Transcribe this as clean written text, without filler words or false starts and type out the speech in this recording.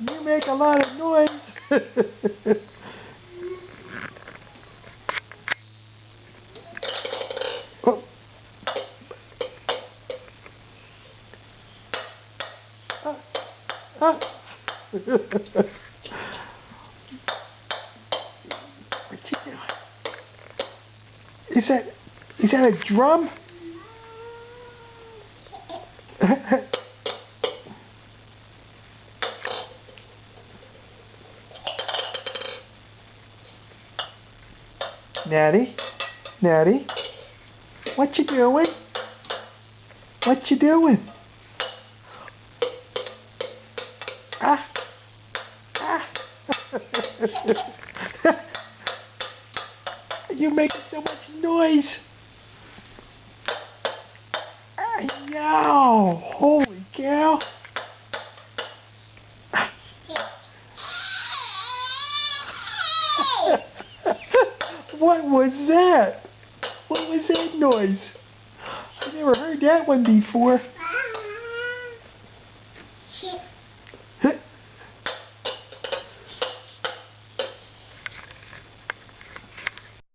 You make a lot of noise. Oh. What you doing? Is that a drum? Natty, Natty, what you doing? What you doing? Ah, ah. You're making so much noise. Yow! Holy cow! What was that? What was that noise? I never heard that one before.